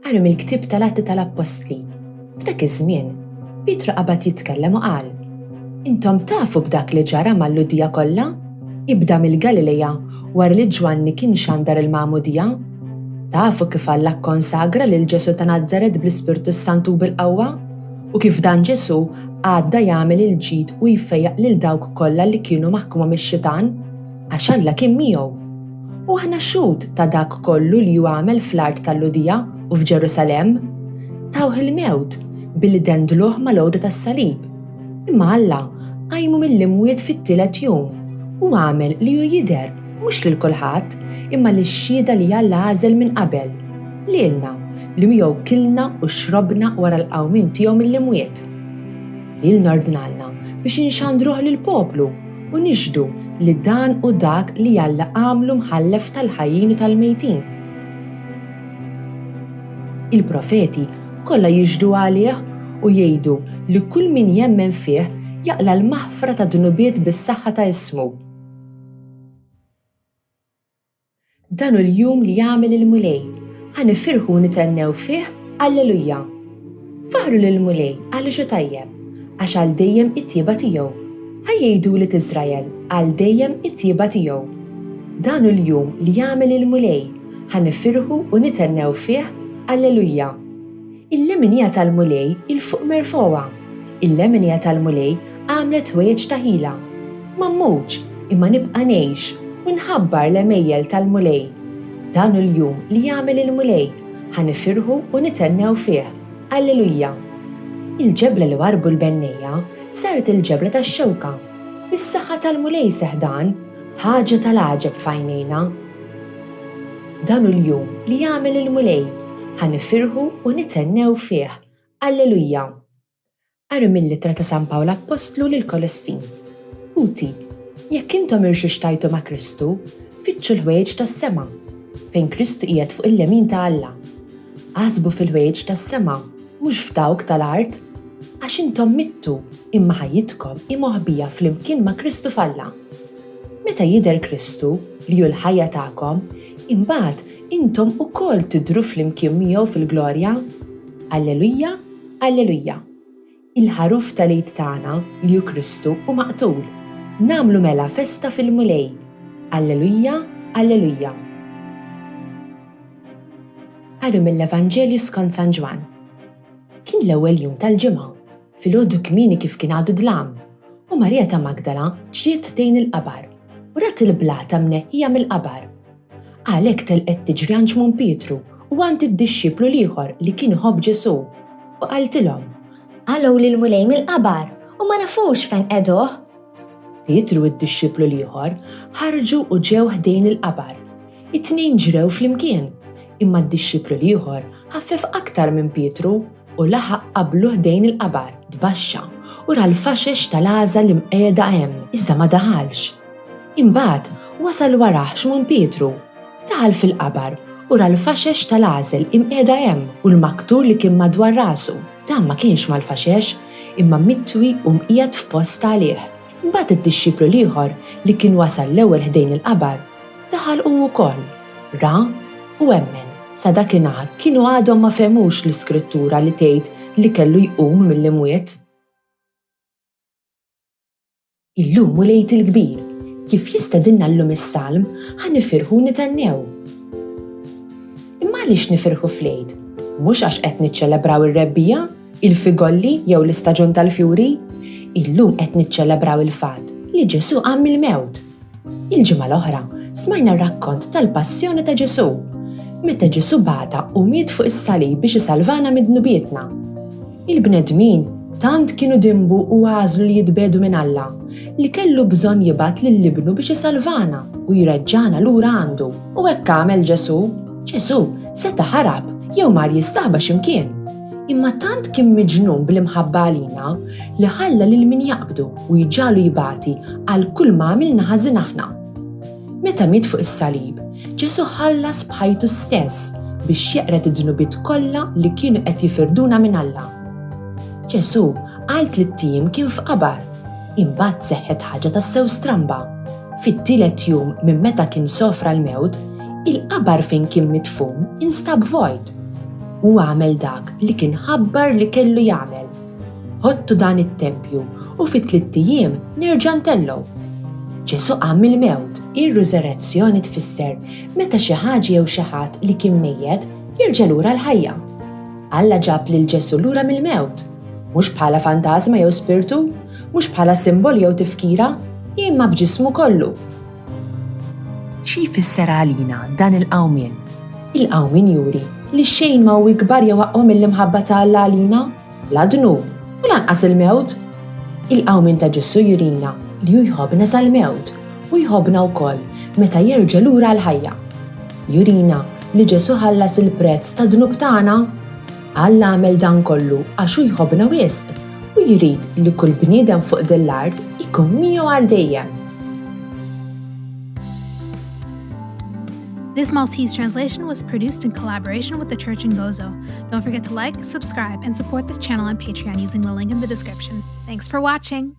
Għalu mill-ktib tal-Atti tal-Apostli. F'dak iż-żmien, Pietru qabad jitkellem u qal: Intom tafu b'dak li ġara mal-Ludija kollha? Ibda mill-Galileja wara li Ġwanni kien xandar il-Magħmudija? Tafu kif Alla kkonsagra lil Ġesu ta' Nażaret bl-Ispirtu Santu bil-qawwa? U kif dan Ġesu għadda jagħmel il-ġid u jfejjaq lil dawk kollha li kienu maħkuma mix-xitan għax Alla kien miegħu. U aħna xhud ta' dak kollu li hu għamel fl-art tal-Ludija u f'Ġerusalemm, tawh il-mewt billi dendluh mal-għoda tas-salib. Imma Alla għajmu mill-imwiet fit-tielet jum u għamel li hu jidher mhux lil kulħadd imma lix-xhieda li Alla għażel minn qabel lilna li miegħu kilna u xrobna wara l-qawmien tiegħu mill-imwiet. Lilna ordnalna biex inxandruh lill-poplu u nixhdu li dan u dak li Alla għamlu mħallef tal-ħajjin u tal-mejtin. Il-profeti kollha jiġdu għalih u jgħidu li kull min jemmen fih jaqla l-maħfra ta' dunubiet bis-saħħa ta' ismu. Dan hu l-jum li jagħmel il-mulej, ħanifirħu u nitennew fih Alleluja. Faħru lill-mulej għaliex hu tajjeb, għax għal dejjem it-tieba tiegħu. Ħajjgħidu li Iżrael għal dejjem it-tieba tiegħu. Dan hu l-jum li jagħmel il-mulej, ħanifirħu u nitennew fih Alleluja. Il-leminija tal-mulej il-fuq merfowa. Il-leminija tal-mulej għamlet ħwejjeġ ta' ħila. M'ammutx imma nibqa' ngħix u nħabbar l-emejjel tal-mulej. Dan hu l-jum li jagħmel il-mulej, ħanifirħu u nitennew fih Alleluja. Il-ġebla li warbu l-bennejja saret il-ġebla tax-xewka. Bis-saħħa tal-mulej seħdan ħaġa tal-għaġeb f'għajnejna. Dan hu l-jum li jagħmel il-mulej, ħanifirħu u nitennew fih Alleluja. Qari mill-Littra ta' San Pawlu Apostlu lil-Kolossin. Uti, jekk intom irxixtajtu ma' Kristu, fittxu l-ħwejjeġ tas-sema, fejn Kristu qiegħed fuq il-lemin ta' Alla. Għasbu fil-ħwejjeġ tas-sema, mhux f'dawk tal-art, għax intom mittu imma ħajjitkom immoħbija flimkien ma' Kristu f'Alla. Meta jidher Kristu li hu l-ħajja tagħkom, imbagħad intom ukoll tidhru flimkien miegħu fil-glorja. Alleluja, Alleluja. Il-ħaruf tal-Għid tagħna li hu Kristu u maqtul. Nagħmlu mela festa fil-mulej. Alleluja, Alleluja. Qari mill-Evanġelju skont San Ġwan. Kien l-ewwel jum tal-ġimgħa, filgħodu kmieni kif kien għadu dlam, u Marija ta' Magdala ġriet tgħin il-qabar u rat il-blata mneħħija mill-qabar. Għalhekk telqet tiġri għand xmun Pietru u għand id-dixxiplu ieħor li kien iħobb Ġesu u qaltilhom: Għalgħu lill-mulej mill-qabar u ma nafux fejn qegħduh. Pietru u d-dixxiplu ieħor ħarġu u ġew ħdejn il-qabar. It-tnejn ġrew flimkien, imma d-dixxiplu ieħor ħaffef aktar minn Pietru u laħaq qablu ħdejn il-qabar, tbaxxa u ra l-faxex tal-għażel li mqiegħda hemm iżda ma daħalx. Imbagħad wasal warah xmun Pietru, daħal fil-qabar u ra l-faxex tal-għażel imqiegħda hemm u l-maktur li kien madwar rasu. Dan ma kienx mal-faxex imma mitwi u mqiegħed f'post għalih. Imbagħad id-dixxiplu ieħor li kien wasal l-ewwel ħdejn il-qabar daħal hu wkoll, ra u emmen. Sa dakinhar kienu għadhom ma fehmux l-Iskrittura li tgħid li kellu jqum mill-imwiet. Illum u lejt il-kbir, kif jistedinna llum is-salm ħanifirħu nitennew. Imma għaliex nifirħu fl-Għid? Mhux għax qed niċċelebraw ir-rebbija, il-figolli jew l-istaġun tal-fjuri? Illum qed niċċelebraw il-fatt li Ġesu qam mill-mewt. Il-ġimgħa l-oħra smajna r-rakkont tal-passjoni ta' Ġesu, meta Ġesu bata u miet fuq is-salib biex isalvana mid-dnubietna. Il-bnedmin tant kienu dimbu u għażlu li jitbedu minn Alla li kellu bżonn jibgħat lill-Ibnu biex isalvana u jreġġana lura għandu. U hekk għamel Ġesu. Ġesu seta' ħarab jew mar jistaħba x'imkien. Imma tant kien miġnun bl-imħabba għalina li ħalla lil min jaqbdu u jiġġalu jibati għal kull ma għamilna ħażin aħna. Meta miet fuq is-salib, Ġesu ħallas bħajtu stess biex jeqret id-dnubiet kollha li kienu qed jifirduna minn Alla. Ġesu qal 3 ijiem kien f'qabar, imbagħad seħħet ħaġa tassew stramba. Fit-tielet jum minn meta kien sofra l-mewt, il-qabar fejn kien mitfun instab vojt. u għamel dak li kien ħabbar li kellu jagħmel. Ħottu dan it-tempju u fit 3 ijiem nerġa' ntellgħu. Ġesu qam mill-mewt, ir-riżerezzjoni tfisser meta xi ħaġa jew xi ħadd li kien mejjed jerġa' lura l-ħajja. Alla ġab lil Ġesu lura mill-mewt, mhux bħala fantasma jew spirtu, mhux bħala simbol jew tifkira, imma b'ġismu kollu. Xi jfisser għalina dan il-qawmien? Il-qawmien juri li xejn ma hu ikbar jew aqwa mill-imħabba ta' Alla għalina, la dnub u lanqas il-mewt. Il-qawmien ta' Ġesu jurina li hu jħobbna sal-mewt u jħobbna wkoll meta jerġa' lura l-ħajja. Jurina li Ġesu ħallas il-prezz ta' dnub tagħna. Alla għamel dan kollu għax hu jħobbna wisq u jrid li kull bniedem fuq din l-art ikun miegħu għal dejjem. This Maltese translation was produced in collaboration with the Church in Gozo. Don't forget to like, subscribe, and support this channel on Patreon using the link in the description. Thanks for watching!